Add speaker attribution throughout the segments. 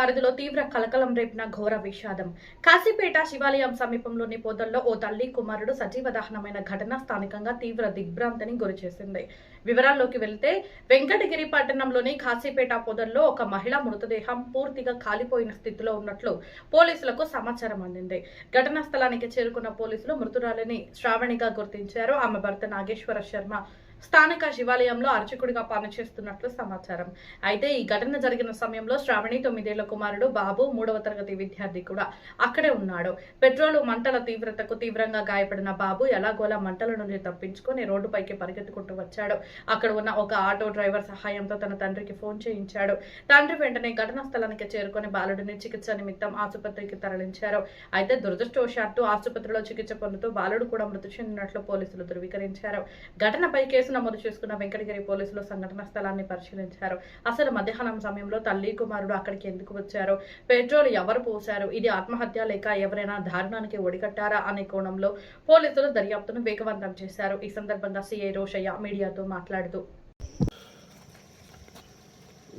Speaker 1: పరిధిలో తీవ్ర కలకలం రేపిన ఘోర విషాదం. కాశీపేట శివాలయం సమీపంలోని పొదల్లో ఓ తల్లి కుమారుడు సజీవ దహనమైన ఘటన స్థానికంగా తీవ్ర దిగ్భ్రాంతిని గురిచేసింది. వివరాల్లోకి వెళ్తే వెంకటగిరి పట్టణంలోని కాశీపేట పొదల్లో ఒక మహిళ మృతదేహం పూర్తిగా కాలిపోయిన స్థితిలో ఉన్నట్లు పోలీసులకు సమాచారం అందింది. ఘటనా స్థలానికి చేరుకున్న పోలీసులు మృతురాలిని శ్రావణిగా గుర్తించారు. ఆమె భర్త నాగేశ్వర శర్మ స్థానిక శివాలయంలో అర్చకుడిగా పనిచేస్తున్నట్లు సమాచారం. అయితే ఈ ఘటన జరిగిన సమయంలో శ్రావణి 9 ఏళ్ల కుమారుడు బాబు 3వ తరగతి విద్యార్థి కూడా అక్కడే ఉన్నాడు. పెట్రోలు మంటల తీవ్రతకు తీవ్రంగా గాయపడిన బాబు ఎలాగోలా మంటల నుండి తప్పించుకొని రోడ్డుపైకి పరిగెత్తుకుంటూ వచ్చాడు. అక్కడ ఉన్న ఒక ఆటో డ్రైవర్ సహాయంతో తన తండ్రికి ఫోన్ చేయించాడు. తండ్రి వెంటనే ఘటనా స్థలానికి చేరుకొని బాలుడిని చికిత్స నిమిత్తం ఆసుపత్రికి తరలించారు. అయితే దురదృష్టవశాత్తు ఆసుపత్రిలో చికిత్స పొందుతూ బాలుడు కూడా మృతి చెందినట్లు పోలీసులు ధృవీకరించారు. ఘటనపై కేసు నమోదు చేసుకున్న వెంకటగిరి పోలీసులు సంఘటన స్థలాన్ని పరిశీలించారు. అసలు మధ్యాహ్నం సమయంలో తల్లి కుమారుడు అక్కడికి ఎందుకు వచ్చారు, పెట్రోల్ ఎవరు పోశారు, ఇది ఆత్మహత్య లేక ఎవరైనా దారుణానికి ఒడిగట్టారా అనే కోణంలో పోలీసులు దర్యాప్తును వేగవంతం చేశారు. ఈ సందర్భంగా సిఐ రోషయ్య మీడియాతో మాట్లాడుతూ,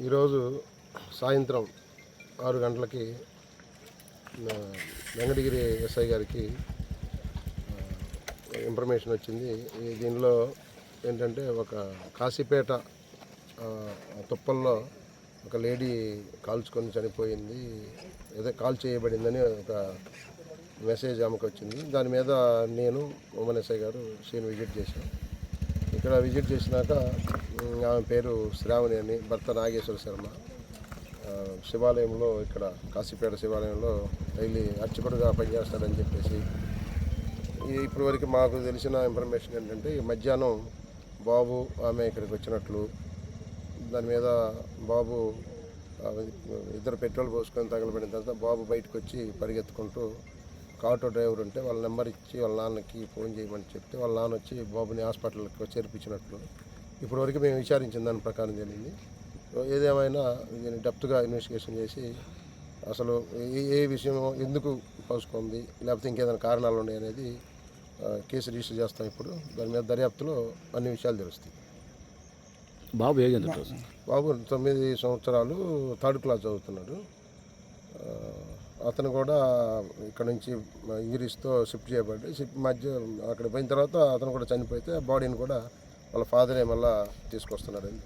Speaker 2: ఈరోజు సాయంత్రం 6 గంటలకి వెంకటగిరి ఎస్ఐ గారికి ఇన్ఫర్మేషన్ వచ్చింది. దీనిలో ఏంటంటే ఒక కాశీపేట తుప్పల్లో ఒక లేడీ కాల్చుకొని చనిపోయింది, ఏదో కాల్ చేయబడిందని ఒక మెసేజ్ ఆమెకు వచ్చింది. దాని మీద నేను ఉమెన్ ఎస్ఐ గారు సీన్ విజిట్ చేశాను. ఇక్కడ విజిట్ చేసినాక ఆమె పేరు శ్రావణి అని, భర్త నాగేశ్వర శర్మ, శివాలయంలో ఇక్కడ కాశీపేట శివాలయంలో డైలీ అర్చకుడుగా పనిచేస్తాడని చెప్పేసి ఇప్పటి వరకు మాకు తెలిసిన ఇన్ఫర్మేషన్ ఏంటంటే మధ్యాహ్నం బాబు ఆమె ఇక్కడికి వచ్చినట్లు, దాని మీద బాబు ఇద్దరు పెట్రోల్ పోసుకొని తగలబడిన తర్వాత బాబు బయటకు వచ్చి పరిగెత్తుకుంటూ ఒక ఆటో డ్రైవర్ ఉంటే వాళ్ళ నెంబర్ ఇచ్చి వాళ్ళ నాన్నకి ఫోన్ చేయమని చెప్తే వాళ్ళ నాన్న వచ్చి బాబుని హాస్పిటల్కి చేర్పించినట్లు ఇప్పటివరకు మేము విచారించిన దాని ప్రకారం జరిగింది. ఏదేమైనా దీన్ని డెప్త్గా ఇన్వెస్టిగేషన్ చేసి అసలు ఏ విషయం ఎందుకు పోసుకుంది, లేకపోతే ఇంకేదైనా కారణాలు ఉన్నాయి అనేది కేసు రిజిస్టర్ చేస్తాం. ఇప్పుడు దాని మీద దర్యాప్తులో అన్ని విషయాలు తెలుస్తాయి.
Speaker 3: బాబు
Speaker 2: బాబు 9 సంవత్సరాలు, 3rd క్లాస్ చదువుతున్నాడు. అతను కూడా ఇక్కడ నుంచి ఇంజరీస్తో షిఫ్ట్ చేయబడి మధ్య అక్కడ పోయిన తర్వాత అతను కూడా చనిపోతే బాడీని కూడా వాళ్ళ ఫాదరే మళ్ళీ తీసుకొస్తున్నారని.